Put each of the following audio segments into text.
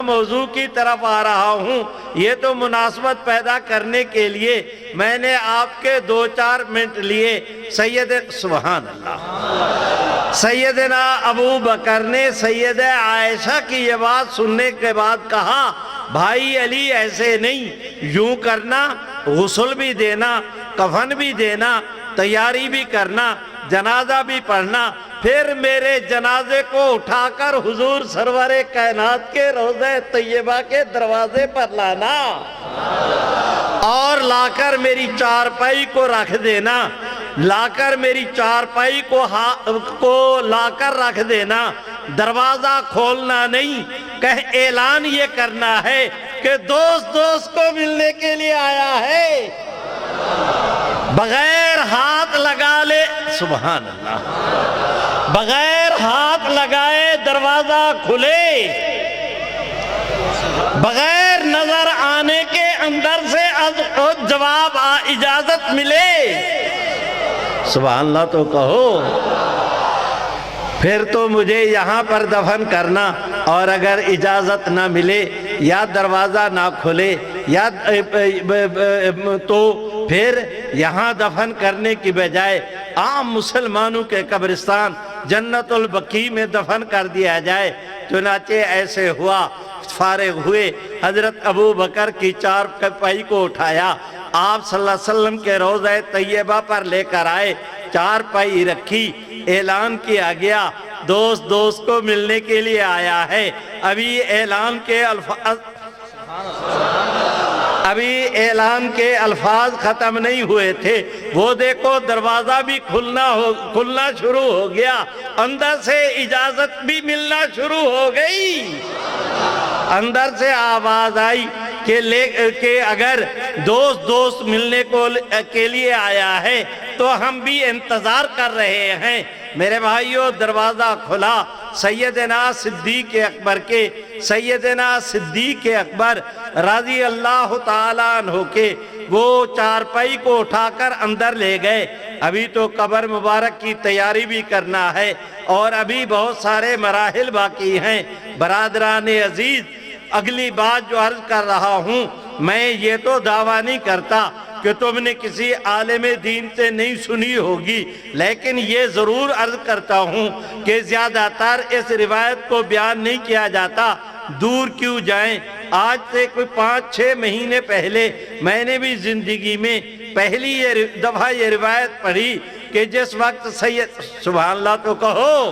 موضوع کی طرف آ رہا ہوں، یہ تو مناسبت پیدا کرنے کے لیے میں نے آپ کے 2-4 منٹ لیے۔ سبحان اللہ، سیدنا ابو بکر نے سیدہ عائشہ کی یہ بات سننے کے بعد کہا، بھائی علی ایسے نہیں، یوں کرنا، غسل بھی دینا، کفن بھی دینا، تیاری بھی کرنا، جنازہ بھی پڑھنا، پھر میرے جنازے کو اٹھا کر حضور سرور کائنات کے روضہ طیبہ کے دروازے پر لانا اور لا کر میری چارپائی کو رکھ دینا، لا کر میری چارپائی کو لا کر رکھ دینا، دروازہ کھولنا نہیں، اعلان یہ کرنا ہے کہ دوست کو ملنے کے لیے آیا ہے، بغیر ہاتھ لگا لے، سبحان اللہ، بغیر ہاتھ لگائے دروازہ کھلے، بغیر نظر آنے کے اندر سے جواب اجازت ملے، سبحان اللہ تو کہو، پھر تو مجھے یہاں پر دفن کرنا، اور اگر اجازت نہ ملے یا دروازہ نہ کھلے یا تو پھر یہاں دفن کرنے کی بجائے عام مسلمانوں کے قبرستان جنت البقیع میں دفن کر دیا جائے۔ چنانچہ ایسے ہوا، فارغ ہوئے، حضرت ابو بکر کی چارپائی کو اٹھایا، آپ صلی اللہ علیہ وسلم کے روضہ طیبہ پر لے کر آئے، چارپائی رکھی، اعلان کیا گیا، دوست کو ملنے کے لیے آیا ہے۔ ابھی اعلان کے الفاظ ختم نہیں ہوئے تھے، وہ دیکھو دروازہ بھی کھلنا شروع ہو گیا، اندر سے اجازت بھی ملنا شروع ہو گئی، اندر سے آواز آئی کہ اگر دوست ملنے کے لیے آیا ہے تو ہم بھی انتظار کر رہے ہیں۔ میرے بھائیو، دروازہ کھلا، سیدنا صدیق اکبر رضی اللہ تعالیٰ عنہ کے وہ چارپائی کو اٹھا کر اندر لے گئے۔ ابھی تو قبر مبارک کی تیاری بھی کرنا ہے اور ابھی بہت سارے مراحل باقی ہیں۔ برادران عزیز، اگلی بات جو عرض کر رہا ہوں، میں یہ تو دعویٰ نہیں کرتا کہ تم نے کسی عالم دین سے نہیں سنی ہوگی، لیکن یہ ضرور عرض کرتا ہوں کہ زیادہ تر اس روایت کو بیان نہیں کیا جاتا۔ دور کیوں جائیں، آج سے کوئی 5-6 مہینے پہلے میں نے بھی زندگی میں پہلی دفعہ یہ روایت پڑھی کہ جس وقت سبحان اللہ تو کہو،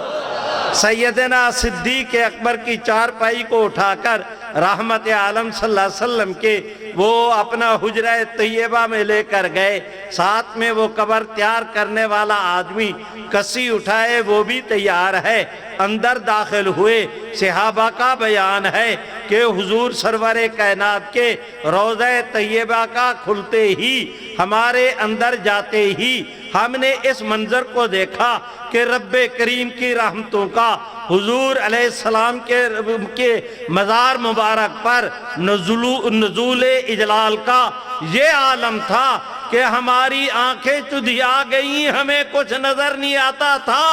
سیدنا صدیق اکبر کی چارپائی کو اٹھا کر رحمت عالم صلی اللہ علیہ وسلم کے وہ اپنا حجرہ طیبہ میں لے کر گئے، ساتھ میں وہ قبر تیار کرنے والا آدمی کسی اٹھائے وہ بھی تیار ہے، اندر داخل ہوئے۔ صحابہ کا بیان ہے کہ حضور سرور کائنات کے روضہ طیبہ کا کھلتے ہی، ہمارے اندر جاتے ہی ہم نے اس منظر کو دیکھا کہ رب کریم کی رحمتوں کا حضور علیہ السلام کے مزار مبارک پر نزول اجلال کا یہ عالم تھا کہ ہماری آنکھیں چدھیا گئیں، ہمیں کچھ نظر نہیں آتا تھا،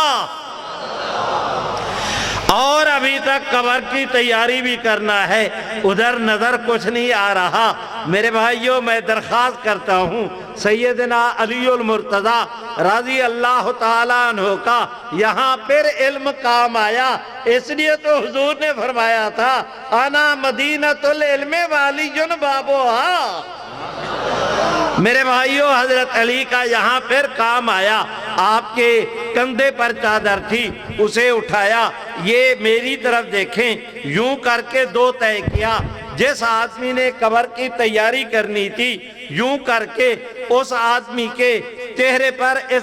اور ابھی تک قبر کی تیاری بھی کرنا ہے، ادھر نظر کچھ نہیں آ رہا۔ میرے بھائیوں، میں درخواست کرتا ہوں، سیدنا علی المرتضیٰ رضی اللہ تعالیٰ عنہ کا یہاں پھر علم کام آیا، اس لیے تو حضور نے فرمایا تھا، انا مدینۃ العلم والی بابوہا۔ میرے بھائیوں، حضرت علی کا یہاں پھر کام آیا، آپ کے کندھے پر چادر تھی، اسے اٹھایا، یہ میری طرف دیکھیں، یوں کر کے 2 طے کیا، جس آدمی نے قبر کی تیاری کرنی تھی، یوں کر کے اس آدمی کے چہرے پر اس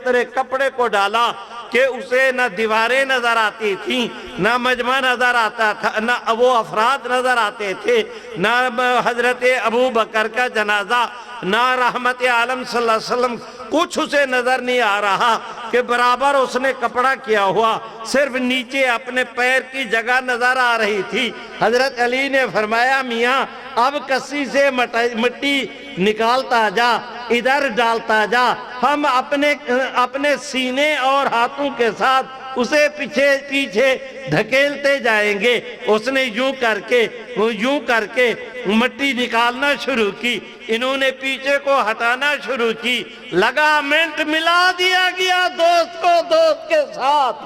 طرح کپڑے کو ڈالا کہ اسے نہ دیواریں نظر آتی تھیں، نہ مجمع نظر آتا تھا، نہ وہ افراد نظر آتے تھے، نہ حضرت ابو بکر کا جنازہ، نہ رحمت عالم صلی اللہ علیہ وسلم، کچھ اسے نظر نہیں آ رہا کہ برابر اس نے کپڑا کیا ہوا، صرف نیچے اپنے پیر کی جگہ نظر آ رہی تھی۔ حضرت علی نے فرمایا، میاں اب کسی سے مٹی نکالتا جا، ادھر ڈالتا جا، ہم اپنے سینے اور ہاتھوں کے ساتھ اسے پیچھے پیچھے دھکیلتے جائیں گے۔ اس نے یوں کر کے مٹی نکالنا شروع کی، انہوں نے پیچھے کو ہٹانا شروع کی، لگامنٹ ملا دیا گیا دوست کو دوست کے ساتھ۔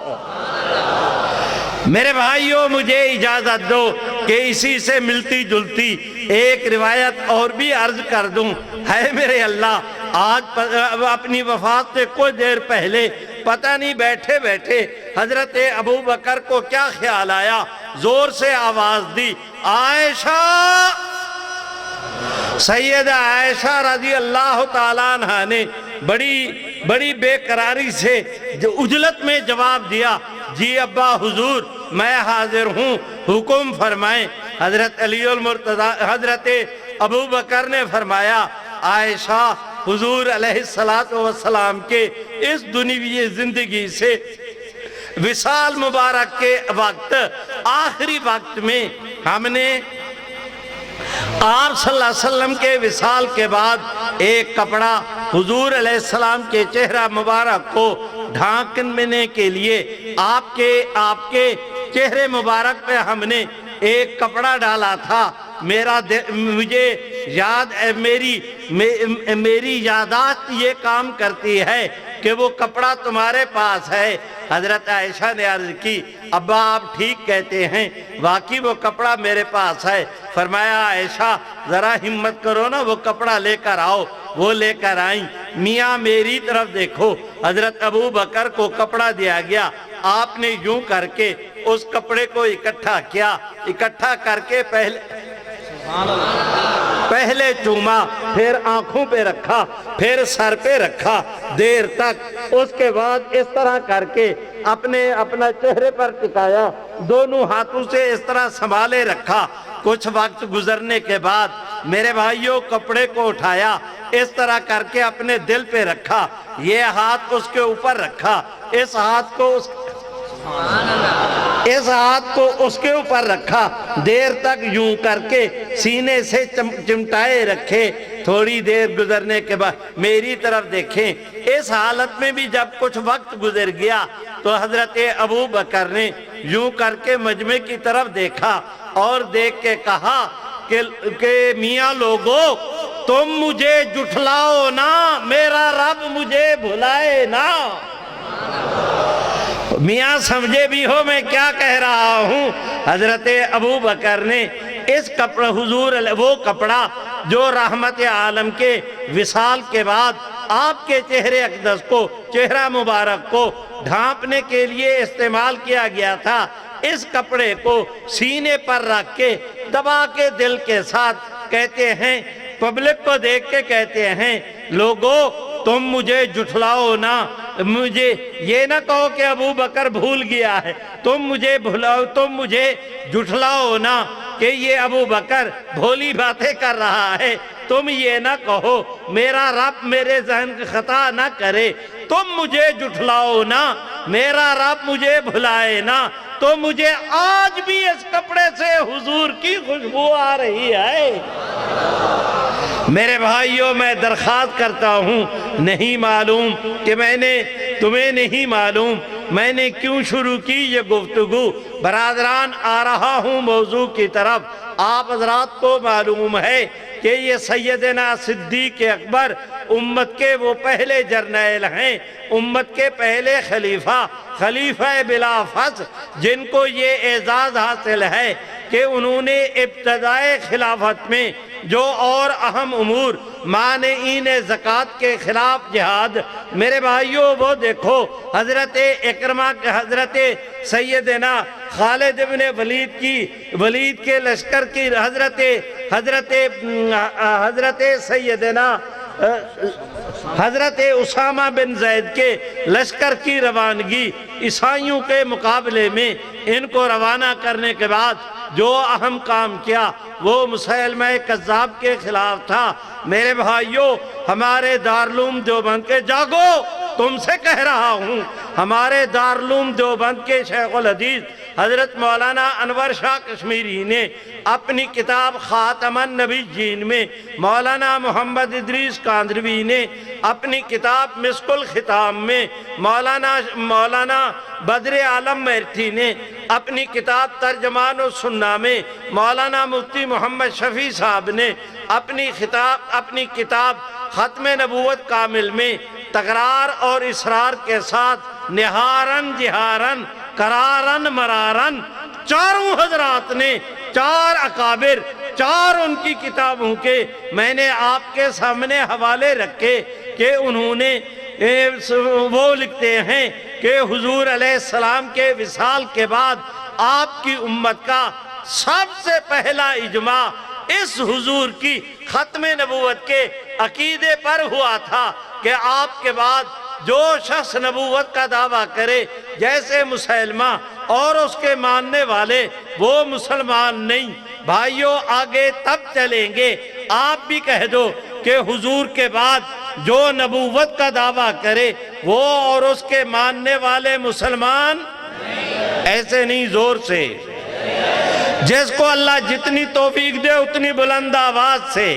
میرے بھائیوں، مجھے اجازت دو کہ اسی سے ملتی جلتی ایک روایت اور بھی عرض کر دوں۔ ہے میرے اللہ، آج اپنی وفات سے کچھ دیر پہلے پتہ نہیں بیٹھے بیٹھے حضرت ابو بکر کو کیا خیال آیا، زور سے آواز دی، عائشہ! سیدہ عائشہ رضی اللہ تعالیٰ عنہ نے بڑی بے قراری سے عجلت میں جواب دیا، جی ابا حضور میں حاضر ہوں، حکم فرمائیں۔ حضرت علی المرتضی حضرت ابو بکر نے فرمایا، عائشہ حضور علیہ السلام کے اس دنیوی زندگی سے وصال مبارک کے وقت، آخری وقت میں ہم نے آپ صلی اللہ علیہ وسلم کے وصال کے بعد ایک کپڑا حضور علیہ السلام کے چہرہ مبارک کو ڈھانکنے کے لیے آپ کے چہرے مبارک پہ ہم نے ایک کپڑا ڈالا تھا۔ مجھے یاد ہے، میری یادداشت یہ کام کرتی ہے کہ وہ کپڑا تمہارے پاس ہے۔ حضرت عائشہ نے عرض کی، ابا آپ ٹھیک کہتے ہیں، واقعی وہ کپڑا میرے پاس ہے۔ فرمایا، عائشہ ذرا ہمت کرو نا، وہ کپڑا لے کر آؤ۔ وہ لے کر آئیں۔ میاں میری طرف دیکھو، حضرت ابو بکر کو کپڑا دیا گیا، آپ نے یوں کر کے اس کپڑے کو اکٹھا کیا، اکٹھا کر کے پہلے چوما، پھر آنکھوں پہ رکھا، پھر سر پہ رکھا دیر تک، اس کے بعد اس طرح کر کے اپنا چہرے پر ٹکایا، دونوں ہاتھوں سے اس طرح سنبھالے رکھا۔ کچھ وقت گزرنے کے بعد میرے بھائیوں ہاتھ کو اٹھایا، اس طرح کر کے اپنے دل پہ رکھا، یہ ہاتھ اس کے اوپر رکھا، اس ہاتھ کو اس کے اوپر رکھا، دیر تک یوں کر کے سینے سے چمٹائے رکھے۔ تھوڑی دیر گزرنے کے بعد میری طرف دیکھیں، اس حالت میں بھی جب کچھ وقت گزر گیا تو حضرت ابو بکر نے یوں کر کے مجمع کی طرف دیکھا اور دیکھ کے کہا کہ میاں لوگو، تم مجھے جھٹلاؤ نا، میرا رب مجھے بھلائے نا۔ میاں سمجھے بھی ہو میں کیا کہہ رہا ہوں۔ حضرت ابو بکر نے اس کپڑا وہ کپڑا جو رحمت عالم کے وصال کے بعد آپ کے چہرے اقدس کو، چہرہ مبارک کو ڈھانپنے کے لیے استعمال کیا گیا تھا، اس کپڑے کو سینے پر رکھ کے دبا کے دل کے ساتھ کہتے ہیں، پبلک کو دیکھ کے کہتے ہیں، لوگو تم مجھے جھٹلاؤ نا، مجھے یہ نہ کہو کہ ابو بکر بھول گیا ہے، تم مجھے جھٹلاؤ نا کہ یہ ابو بکر بھولی باتیں کر رہا ہے، تم یہ نہ کہو میرا رب میرے ذہن کی خطا نہ کرے، تم مجھے جھٹلاؤ نا، میرا رب مجھے بھلائے نا۔ تو مجھے آج بھی اس کپڑے سے حضور کی خوشبو آ رہی ہے۔ میرے بھائیوں، میں درخواست کرتا ہوں، نہیں معلوم کہ تمہیں نہیں معلوم میں نے کیوں شروع کی یہ گفتگو۔ برادران، آ رہا ہوں موضوع کی طرف۔ آپ حضرات کو معلوم ہے کہ یہ سیدنا صدیق اکبر امت کے وہ پہلے جرنیل ہیں، امت کے پہلے خلیفہ بلا فصل، جن کو یہ اعزاز حاصل ہے کہ انہوں نے ابتدائے خلافت میں جو اور اہم امور مانعین زکوٰۃ کے خلاف جہاد، میرے بھائیوں وہ دیکھو، حضرت اکرمہ حضرت سیدنا خالد بن ولید کے لشکر کی حضرت سیدنا حضرت اسامہ بن زید کے لشکر کی روانگی عیسائیوں کے مقابلے میں ان کو روانہ کرنے کے بعد جو اہم کام کیا وہ مسیلمہ کذاب کے خلاف تھا۔ میرے بھائیوں، ہمارے دارالعلوم دیوبند کے جاگو، تم سے کہہ رہا ہوں، ہمارے دارالعلوم دیوبند کے شیخ الحدیث حضرت مولانا انور شاہ کشمیری نے اپنی کتاب خاتم النبیین میں، مولانا محمد ادریس کاندروی نے اپنی کتاب مسک الختام میں، مولانا بدر عالم میرٹھی نے اپنی کتاب ترجمان السنہ میں، مولانا مفتی محمد شفیع صاحب نے اپنی کتاب ختم نبوت کامل میں تکرار اور اصرار کے ساتھ نہارن جہارن قرارن مرارن چاروں حضرات نے، چار اکابر، چار ان کی کتابوں کے میں نے آپ کے سامنے حوالے رکھے کہ انہوں نے وہ لکھتے ہیں کہ حضور علیہ السلام کے وصال کے بعد آپ کی امت کا سب سے پہلا اجماع اس حضور کی ختم نبوت کے عقیدے پر ہوا تھا کہ آپ کے بعد جو شخص نبوت کا دعویٰ کرے جیسے مسلمہ اور اس کے ماننے والے، وہ مسلمان نہیں۔ بھائیوں آگے تب چلیں گے، آپ بھی کہہ دو کہ حضور کے بعد جو نبوت کا دعویٰ کرے وہ اور اس کے ماننے والے مسلمان، ایسے نہیں، زور سے، جس کو اللہ جتنی توفیق دے اتنی بلند آواز سے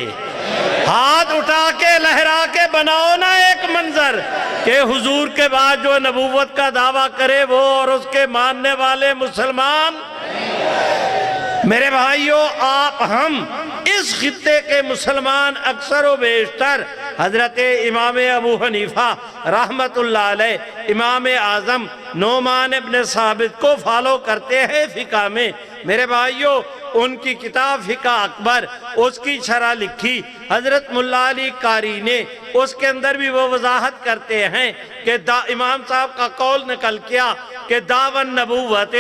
ہاتھ اٹھا کے لہرا کے بناؤ نا ایک منظر کہ حضور کے بعد جو نبوت کا دعویٰ کرے وہ اور اس کے ماننے والے مسلمان۔ میرے بھائیوں، ہم اس خطے کے مسلمان اکثر و بیشتر حضرت امام ابو حنیفہ رحمت اللہ علیہ، امام اعظم نعمان ابن ثابت کو فالو کرتے ہیں فقہ میں۔ میرے بھائیوں، ان کی کتاب فقہ اکبر، اس کی شرح لکھی حضرت ملا علی قاری نے، اس کے اندر بھی وہ وضاحت کرتے ہیں کہ امام صاحب کا قول نقل کیا کہ دعوی النبوت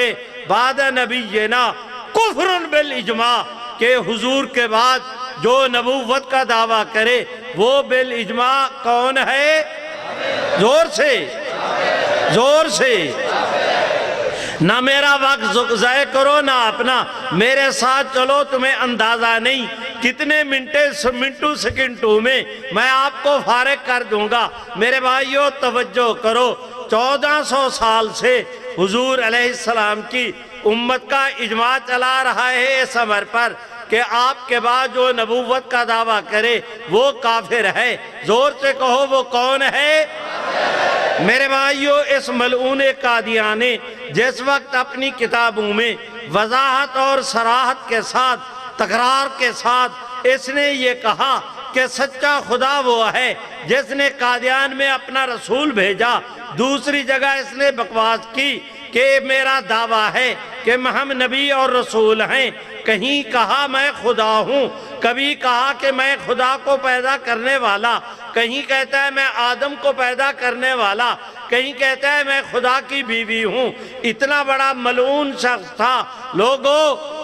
بعد نبینا کفر بالاجماع، کہ حضور کے بعد جو نبوت کا دعویٰ کرے وہ بالاجماع کون ہے؟ زور سے، زور سے، نہ میرا وقت ضائع کرو نہ اپنا، میرے ساتھ چلو، تمہیں اندازہ نہیں کتنے منٹوں سیکنڈوں میں میں آپ کو فارغ کر دوں گا۔ میرے بھائیوں توجہ کرو، 1400 سال سے حضور علیہ السلام کی امت کا اجماع چلا رہا ہے اس امر پر کہ آپ کے بعد جو نبوت کا دعویٰ کرے وہ کافر ہے۔ زور سے کہو وہ کون ہے؟ میرے بھائیوں، اس ملعون قادیان نے جس وقت اپنی کتابوں میں وضاحت اور صراحت کے ساتھ، تکرار کے ساتھ اس نے یہ کہا کہ سچا خدا وہ ہے جس نے قادیان میں اپنا رسول بھیجا، دوسری جگہ اس نے بکواس کی کہ میرا دعویٰ ہے کہ ہم نبی اور رسول ہیں، کہیں کہا میں خدا ہوں، کبھی کہا کہ میں خدا کو پیدا کرنے والا، کہیں کہتا ہے میں آدم کو پیدا کرنے والا، کہیں کہتا ہے میں خدا کی بیوی ہوں۔ اتنا بڑا ملعون شخص تھا۔ لوگو،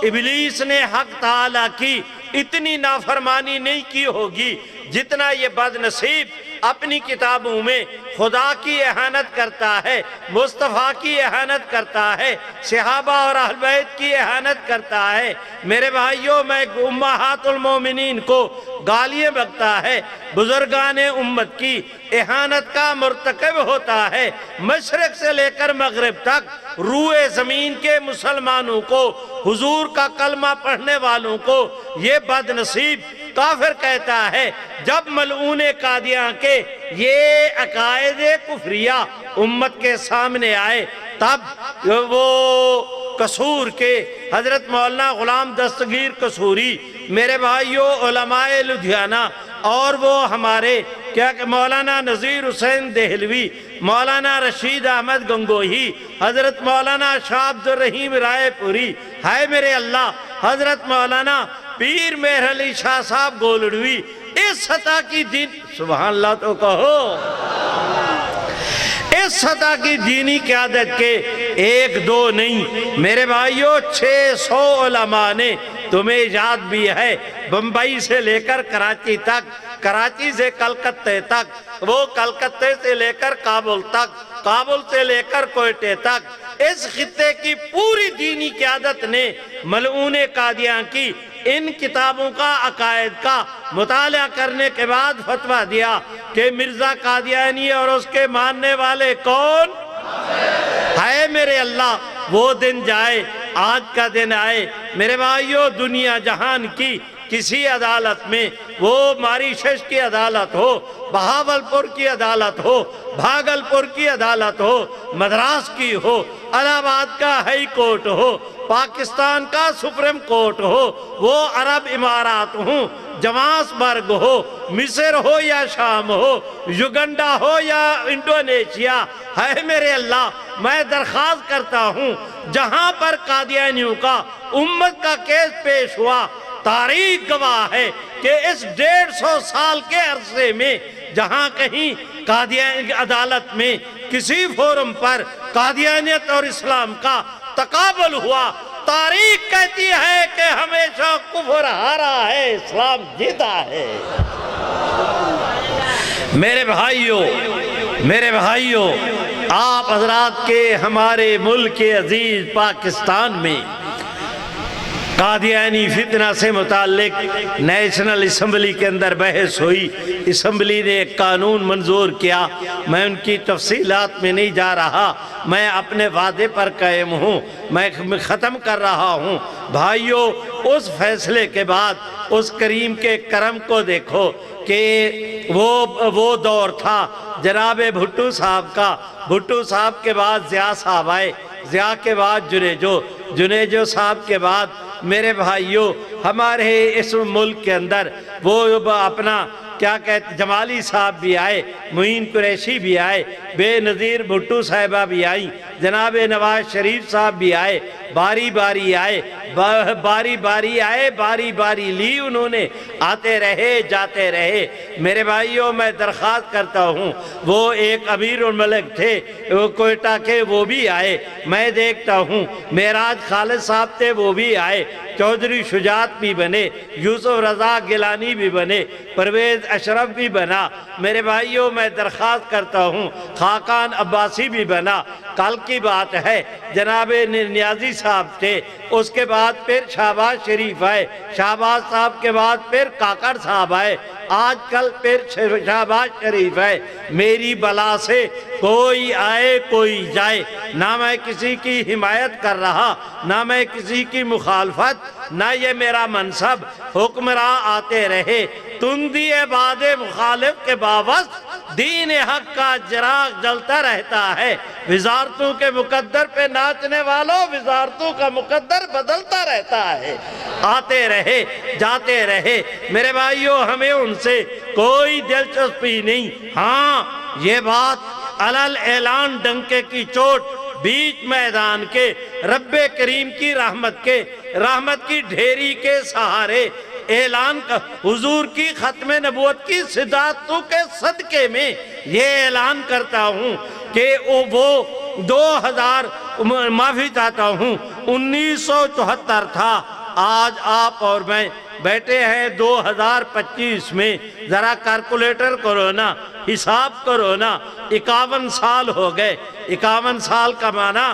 ابلیس نے حق تعالیٰ کی اتنی نافرمانی نہیں کی ہوگی جتنا یہ بد نصیب اپنی کتابوں میں خدا کی اہانت کرتا ہے، مصطفیٰ کی اہانت کرتا ہے، صحابہ اور اہل بیت کی اہانت کرتا ہے۔ میرے بھائیوں، میں امہات المومنین کو گالیاں بکتا ہے، بزرگان امت کی اہانت کا مرتکب ہوتا ہے، مشرق سے لے کر مغرب تک روئے زمین کے مسلمانوں کو، حضور کا کلمہ پڑھنے والوں کو یہ بد نصیب کافر کہتا ہے۔ جب ملعون قادیان کے یہ عقائد کفریہ امت کے سامنے آئے تب وہ قصور کے حضرت مولانا غلام دستگیر قصوری، میرے بھائیوں علماء لدھیانہ، اور وہ ہمارے کیا کہ مولانا نذیر حسین دہلوی، مولانا رشید احمد گنگوہی، حضرت مولانا شاہ عبد الرحیم رائے پوری، ہائے میرے اللہ، حضرت مولانا پیر مہر علی شاہ صاحب گولڑوی، اس سطح کی دین، سبحان اللہ تو کہو، اس سطح کی دینی قیادت کے ایک دو نہیں، میرے بھائیوں 600 علماء نے، تمہیں یاد بھی ہے، بمبئی سے لے کر کراچی تک، کراچی سے کلکتے تک، وہ کلکتے سے لے کر کابل تک، کابل سے لے کر کوئٹے تک، اس خطے کی پوری دینی قیادت نے ملعون قادیان کی ان کتابوں کا عقائد کا مطالعہ کرنے کے بعد فتویٰ دیا کہ مرزا قادیانی اور اس کے ماننے والے کون؟ ہے میرے اللہ، وہ دن جائے، آج کا دن آئے۔ میرے بھائیو، دنیا جہان کی کسی عدالت میں، وہ ماریشس کی عدالت ہو، بہاولپور کی عدالت ہو، بھاگلپور کی عدالت ہو، مدراس کی ہو، الہ آباد کا ہائی کورٹ ہو، پاکستان کا سپریم کورٹ ہو، وہ عرب امارات ہوں، جوانسبرگ ہو، مصر ہو یا شام ہو، یوگنڈا ہو یا انڈونیشیا، ہے میرے اللہ، میں درخواست کرتا ہوں جہاں پر قادیانیوں کا امت کا کیس پیش ہوا، تاریخ گواہ ہے کہ اس 150 سال کے عرصے میں جہاں کہیں قادیانی عدالت میں کسی فورم پر قادیانیت اور اسلام کا تقابل ہوا، تاریخ کہتی ہے کہ ہمیشہ کفر ہارا ہے، اسلام جیتا ہے۔ میرے بھائیوں، آپ حضرات کے ہمارے ملک کے عزیز پاکستان میں قادیانی فتنہ سے متعلق نیشنل اسمبلی کے اندر بحث ہوئی، اسمبلی نے ایک قانون منظور کیا، میں ان کی تفصیلات میں نہیں جا رہا، میں اپنے وعدے پر قائم ہوں، میں ختم کر رہا ہوں۔ بھائیوں، اس فیصلے کے بعد اس کریم کے کرم کو دیکھو کہ وہ دور تھا جناب بھٹو صاحب کا، بھٹو صاحب کے بعد ضیاء صاحب آئے، ضیاء کے بعد جنیجو صاحب کے بعد میرے بھائیوں ہمارے اس ملک کے اندر وہ اپنا کیا کہتے جمالی صاحب بھی آئے، معین قریشی بھی آئے، بے نظیر بھٹو صاحبہ بھی آئیں، جناب نواز شریف صاحب بھی آئے، باری باری آئے، باری باری لی انہوں نے، آتے رہے جاتے رہے۔ میرے بھائیوں، میں درخواست کرتا ہوں، وہ ایک امیر الملک تھے وہ کوئٹہ کے، وہ بھی آئے، میں دیکھتا ہوں معراج خالد صاحب تھے، وہ بھی آئے، چودھری شجاعت بھی بنے، یوسف رضا گیلانی بھی بنے، پرویز اشرف بھی بنا۔ میرے بھائیوں، میں درخواست کرتا ہوں، خاقان عباسی بھی بنا۔ کل کی بات ہے، جناب نیازی صاحب تھے، اس کے بعد پھر شہباز شریف آئے، شہباز صاحب کے بعد پھر کاکڑ صاحب آئے، آج کل پھر شہباز شریف ہے۔ میری بلا سے کوئی آئے کوئی جائے، نہ میں کسی کی حمایت کر رہا، نہ میں کسی کی مخالفت، نہ یہ میرا منصب۔ حکمراں آتے رہے، تندی بعد مخالف کے باوجود دین حق کا چراغ جلتا رہتا ہے۔ وزارتوں کے مقدر پہ ناچنے والوں، وزارتوں کا مقدر بدلتا رہتا ہے۔ آتے رہے جاتے رہے۔ میرے بھائیوں، ہمیں ان سے کوئی دلچسپی نہیں۔ ہاں، یہ بات علل اعلان ڈنکے کی چوٹ بیچ میدان کے رب کریم کی رحمت کی ڈھیری کے سہارے اعلان کا، حضور کی ختم نبوت کی صداقتوں کے صدقے میں یہ اعلان کرتا ہوں کہ وہ 1974 تھا، آج آپ اور میں بیٹھے ہیں 2025 میں، ذرا کیلکولیٹر کرو نا، حساب کرو نا، 51 سال ہو گئے۔ 51 سال کا معنی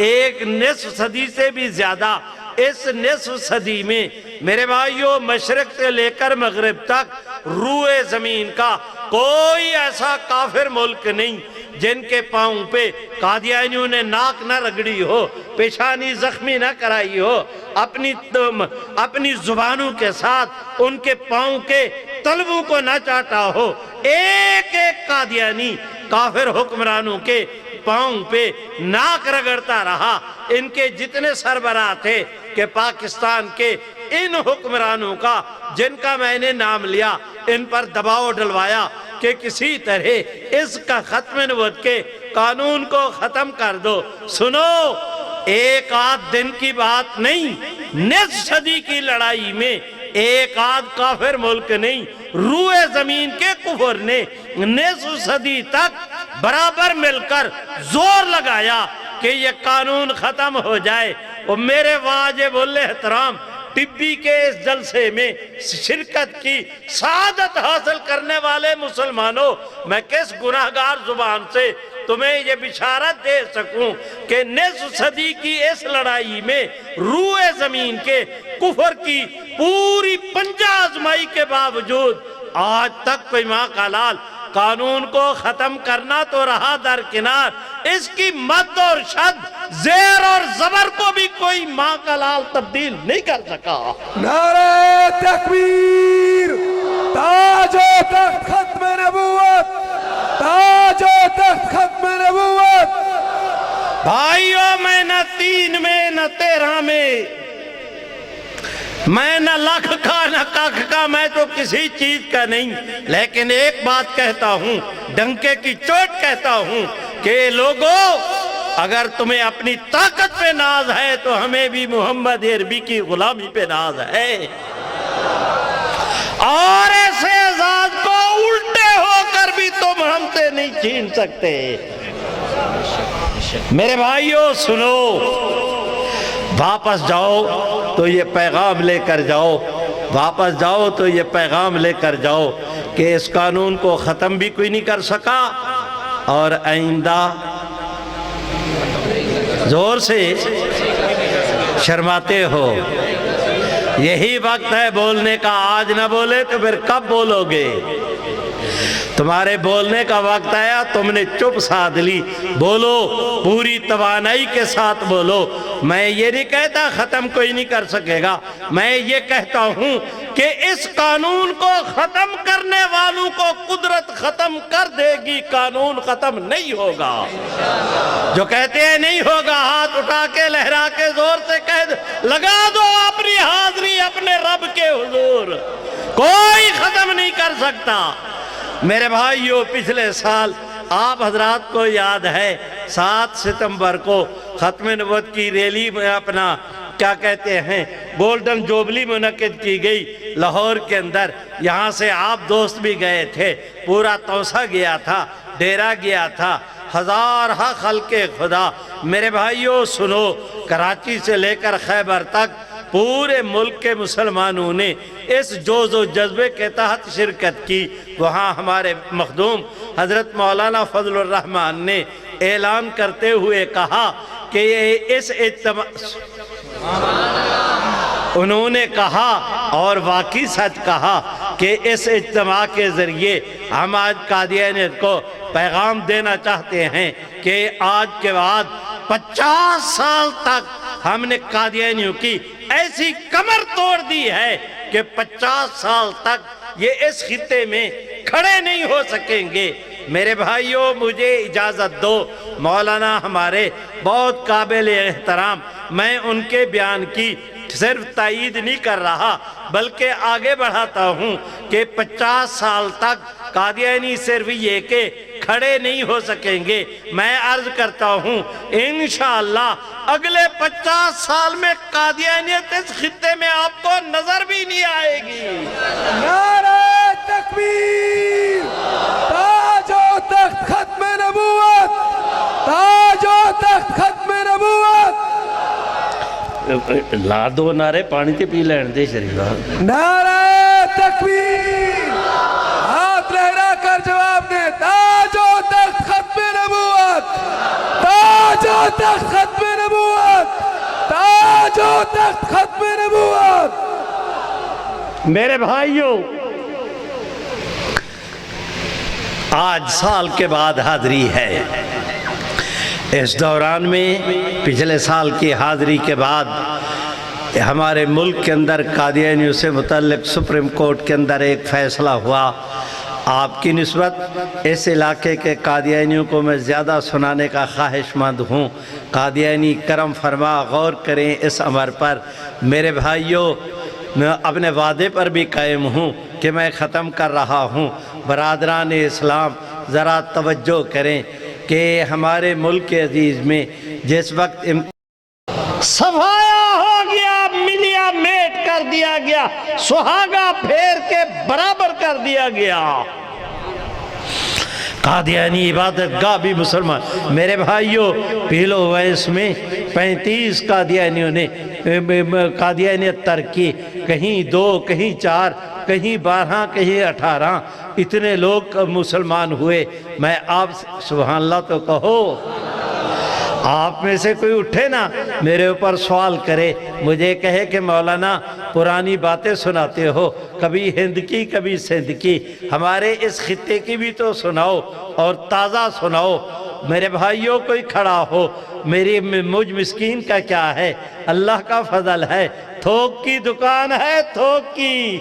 ایک نصف صدی سے بھی زیادہ۔ اس نصف صدی میں میرے بھائیوں، مشرق سے لے کر مغرب تک روئے زمین کا کوئی ایسا کافر ملک نہیں جن کے پاؤں پہ قادیانیوں نے ناک نہ رگڑی ہو، پیشانی زخمی نہ کرائی ہو، اپنی زبانوں کے ساتھ ان کے پاؤں کے تلووں کو نہ چاٹا ہو۔ ایک ایک قادیانی کافر حکمرانوں کے پاؤں پہ ناک رگڑتا رہا۔ ان کے جتنے سربراہ تھے کہ پاکستان کے ان حکمرانوں کا، جن کا میں نے نام لیا، ان پر دباؤ ڈلوایا کہ کسی طرح اس کا ختم نبوت کے قانون کو ختم کر دو۔ سنو، ایک آدھ دن کی بات نہیں، نصف صدی کی لڑائی میں ایک آدھ کافر ملک نہیں، روئے زمین کے کفر نے نصف صدی تک برابر مل کر زور لگایا کہ یہ قانون ختم ہو جائے۔ اور میرے واجب الاحترام ٹبی کے اس جلسے میں شرکت کی سعادت حاصل کرنے والے مسلمانوں، میں کس گناہگار زبان سے تمہیں یہ بشارت دے سکوں کہ نصف صدی کی اس لڑائی میں روئے زمین کے کفر کی پوری پنجہ آزمائی کے باوجود آج تک کوئی ماں کا لال قانون کو ختم کرنا تو رہا درکنار، اس کی مد اور شد، زیر اور زبر کو بھی کوئی ماں کا لال تبدیل نہیں کر سکا۔ نعرہ تکبیر، تاج و تخت ختم نبوت، تاج و تخت ختم نبوت۔ بھائیو میں نہ 3 میں نہ 13 میں، میں نہ لکھ کا نہ ککھ کا، میں تو کسی چیز کا نہیں، لیکن ایک بات کہتا ہوں، ڈنکے کی چوٹ کہتا ہوں کہ لوگوں، اگر تمہیں اپنی طاقت پہ ناز ہے تو ہمیں بھی محمد عربی کی غلامی پہ ناز ہے، اور ایسے اعزاز کو الٹے ہو کر بھی تم ہم سے نہیں چھین سکتے۔ میرے بھائیوں سنو، واپس جاؤ تو یہ پیغام لے کر جاؤ، واپس جاؤ تو یہ پیغام لے کر جاؤ کہ اس قانون کو ختم بھی کوئی نہیں کر سکا، اور آئندہ زور سے شرماتے ہو۔ یہی وقت ہے بولنے کا، آج نہ بولے تو پھر کب بولو گے؟ تمہارے بولنے کا وقت آیا، تم نے چپ سادھ لی، بولو، پوری توانائی کے ساتھ بولو۔ میں یہ نہیں کہتا ختم کوئی نہیں کر سکے گا، میں یہ کہتا ہوں کہ اس قانون کو ختم کرنے والوں کو قدرت ختم کر دے گی، قانون ختم نہیں ہوگا۔ جو کہتے ہیں نہیں ہوگا، ہاتھ اٹھا کے لہرا کے زور سے کہہ دو، لگا دو اپنی حاضری اپنے رب کے حضور، کوئی ختم نہیں کر سکتا۔ میرے بھائیو، پچھلے سال آپ حضرات کو یاد ہے 7 ستمبر کو ختم نبوت کی ریلی میں اپنا کیا کہتے ہیں گولڈن جوبلی منعقد کی گئی لاہور کے اندر، یہاں سے آپ دوست بھی گئے تھے، پورا توسا گیا تھا، ڈیرا گیا تھا، ہزارہ خلق خدا۔ میرے بھائیو سنو، کراچی سے لے کر خیبر تک پورے ملک کے مسلمانوں نے اس جوز و جذبے کے تحت شرکت کی۔ وہاں ہمارے مخدوم حضرت مولانا فضل الرحمن نے اعلان کرتے ہوئے کہا کہ اس اجتماع، انہوں نے کہا اور واقعی سچ کہا کہ اس اجتماع کے ذریعے ہم آج قادیانیت کو پیغام دینا چاہتے ہیں کہ آج کے بعد 50 سال تک ہم نے قادیانیوں کی ایسی کمر توڑ دی ہے کہ 50 سال تک یہ اس خطے میں کھڑے نہیں ہو سکیں گے۔ میرے بھائیوں، مجھے اجازت دو، مولانا ہمارے بہت قابل احترام، میں ان کے بیان کی صرف تائید نہیں کر رہا بلکہ آگے بڑھاتا ہوں کہ 50 سال تک قادیانی صرف یہ کہ کھڑے نہیں ہو سکیں گے، میں عرض کرتا ہوں انشاءاللہ اگلے 50 سال میں قادیانیت اس خطے میں آپ کو نظر بھی نہیں آئے گی۔ نعرہ تکبیر، تاج و تخت ختم نبوت، تاج و تخت ختم نبوت۔ لا دو نعرے، پانی تے پی لین دے شریفہ۔ نعرہ تکبیر، ہاتھ لہرا کر جواب دیں، تاج و تخت ختم نبوت، تاج و تخت ختم نبوت، تاج و تخت ختم نبوت۔ میرے بھائیوں، آج سال کے بعد حاضری ہے، اس دوران میں پچھلے سال کی حاضری کے بعد ہمارے ملک کے اندر قادیانیوں سے متعلق سپریم کورٹ کے اندر ایک فیصلہ ہوا۔ آپ کی نسبت اس علاقے کے قادیانیوں کو میں زیادہ سنانے کا خواہش مند ہوں۔ قادیانی کرم فرما، غور کریں اس امر پر۔ میرے بھائیوں، میں اپنے وعدے پر بھی قائم ہوں کہ میں ختم کر رہا ہوں۔ برادران اسلام ذرا توجہ کریں کہ ہمارے ملک عزیز میں جس وقت صفایا ہو گیا، ملیا میٹ کر دیا گیا، سہاگا پھیر کے برابر کر دیا گیا، قادیانی عبادت گاہ بھی مسلمان۔ میرے بھائیوں، پیلو ویس میں 35 قادیانیوں نے قادیانیت ترک کی، کہیں 2 کہیں 4 کہیں 12 کہیں 18، اتنے لوگ مسلمان ہوئے۔ میں آپ سبحان اللہ تو کہو۔ آپ میں سے کوئی اٹھے نا میرے اوپر سوال کرے، مجھے کہے کہ مولانا پرانی باتیں سناتے ہو، کبھی ہند کی کبھی سندھ کی، ہمارے اس خطے کی بھی تو سناؤ اور تازہ سناؤ۔ میرے بھائیوں کوئی کھڑا ہو، مجھ مسکین کا کیا ہے، اللہ کا فضل ہے، تھوک کی دکان ہے، تھوک کی۔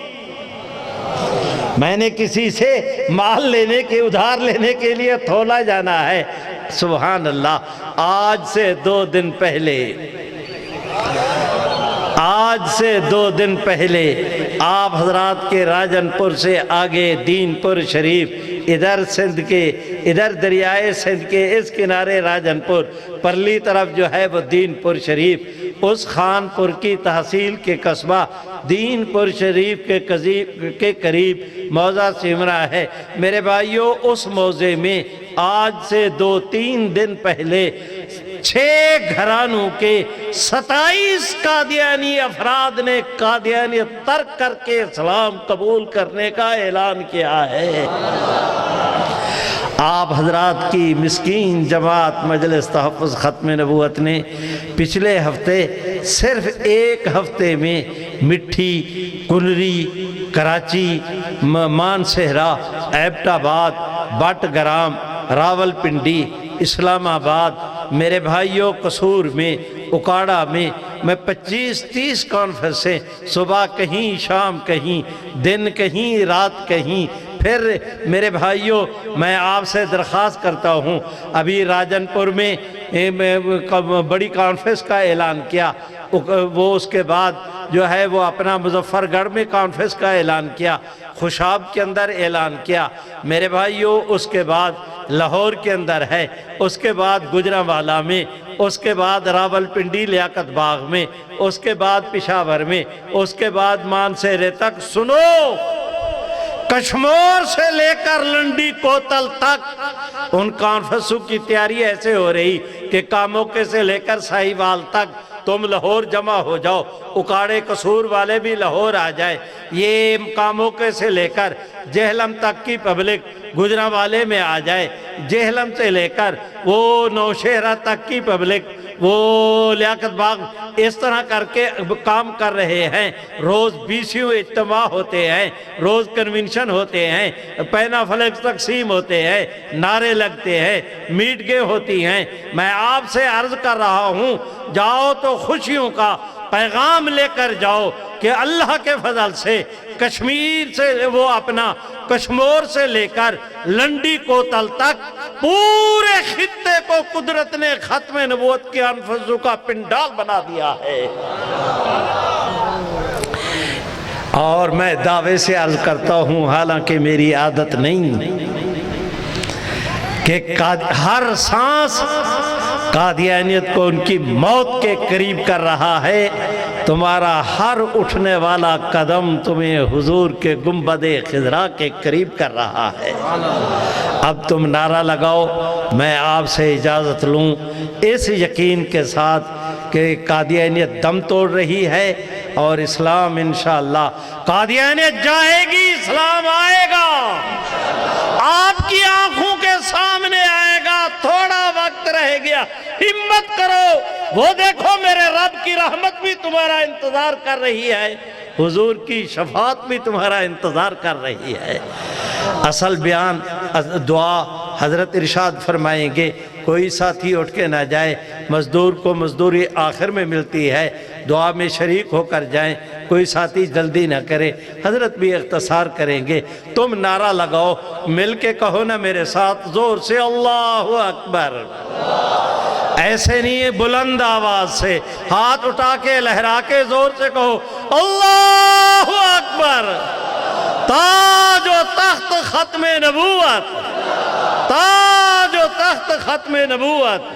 میں نے کسی سے مال لینے کے ادھار لینے کے لیے تھولا جانا ہے، سبحان اللہ۔ آج سے 2 دن پہلے آپ حضرات کے راجن پور سے آگے دین پور شریف، ادھر دریائے سندھ کے اس کنارے راجن پور، پرلی طرف جو ہے وہ دین پور شریف، اس خان پور کی تحصیل کے قصبہ دین پور شریف کے قریب موضع سمرا ہے۔ میرے بھائیوں، اس موضع میں آج سے 2-3 دن پہلے 6 گھرانوں کے 27 قادیانی افراد نے قادیانیت ترک کر کے اسلام قبول کرنے کا اعلان کیا ہے۔ آپ حضرات کی مسکین جماعت مجلس تحفظ ختم نبوت نے پچھلے ہفتے صرف 1 ہفتے میں مٹھی، کنری، کراچی، مانسہرہ، ایبٹ آباد، بٹ گرام، راول پنڈی، اسلام آباد، میرے بھائیوں قصور میں، اکاڑا میں 25-30 کانفرنسیں، صبح کہیں شام کہیں، دن کہیں رات کہیں۔ پھر میرے بھائیوں، میں آپ سے درخواست کرتا ہوں، ابھی راجن پور میں بڑی کانفرنس کا اعلان کیا، وہ اس کے بعد جو ہے وہ اپنا مظفر گڑھ میں کانفرنس کا اعلان کیا، خوشاب کے اندر اعلان کیا، میرے بھائیوں اس کے بعد لاہور کے اندر ہے، اس کے بعد گجرانوالہ میں، اس کے بعد راول پنڈی لیاقت باغ میں، اس کے بعد پشاور میں، اس کے بعد مانسہرے تک۔ سنو، کشمور سے لے کر لنڈی کوتل تک ان کانفرنسوں کی تیاری ایسے ہو رہی کہ کاموکے سے لے کر ساہیوال تک تم لاہور جمع ہو جاؤ، اکاڑے قصور والے بھی لاہور آ جائے، یہ کاموکے سے لے کر جہلم تک کی پبلک گجرانوالے میں آ جائے، جہلم سے لے کر وہ نوشہرہ تک کی پبلک وہ لیاقت باغ، اس طرح کر کے کام کر رہے ہیں۔ روز BCU اجتماع ہوتے ہیں، روز کنونشن ہوتے ہیں، پینا فلیکس تقسیم ہوتے ہیں، نعرے لگتے ہیں، میٹنگیں ہوتی ہیں۔ میں آپ سے عرض کر رہا ہوں، جاؤ تو خوشیوں کا پیغام لے کر جاؤ کہ اللہ کے فضل سے کشمیر سے وہ اپنا کشمور سے لے کر لنڈی کوتل تک پورے خطے کو قدرت نے ختم نبوت کی انفسوں کا پنڈال بنا دیا ہے۔ اور میں دعوے سے عرض کرتا ہوں، حالانکہ میری عادت نہیں، کہ ہر سانس قادیانیت کو ان کی موت کے قریب کر رہا ہے، تمہارا ہر اٹھنے والا قدم تمہیں حضور کے گنبد خضرا کے قریب کر رہا ہے۔ اب تم نعرہ لگاؤ، میں آپ سے اجازت لوں اس یقین کے ساتھ کہ قادیانیت دم توڑ رہی ہے اور اسلام انشاءاللہ، قادیانیت جائے گی، اسلام آئے گا، آپ کی آنکھوں کے سامنے آئے گا۔ تھوڑا وقت رہ گیا، ہمت کرو، وہ دیکھو میرے رب کی رحمت بھی تمہارا انتظار کر رہی ہے، حضور کی شفاعت بھی تمہارا انتظار کر رہی ہے۔ اصل بیان دعا حضرت ارشاد فرمائیں گے، کوئی ساتھی اٹھ کے نہ جائے، مزدور کو مزدوری آخر میں ملتی ہے، دعا میں شریک ہو کر جائیں، کوئی ساتھی جلدی نہ کرے، حضرت بھی اختصار کریں گے۔ تم نعرہ لگاؤ، مل کے کہو نا میرے ساتھ زور سے، اللہ اکبر۔ ایسے نہیں ہے، بلند آواز سے ہاتھ اٹھا کے لہرا کے زور سے کہو، اللہ اکبر۔ تاج و تخت ختم نبوت، تاج و تخت ختم نبوت۔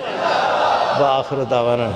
وآخر دعوانا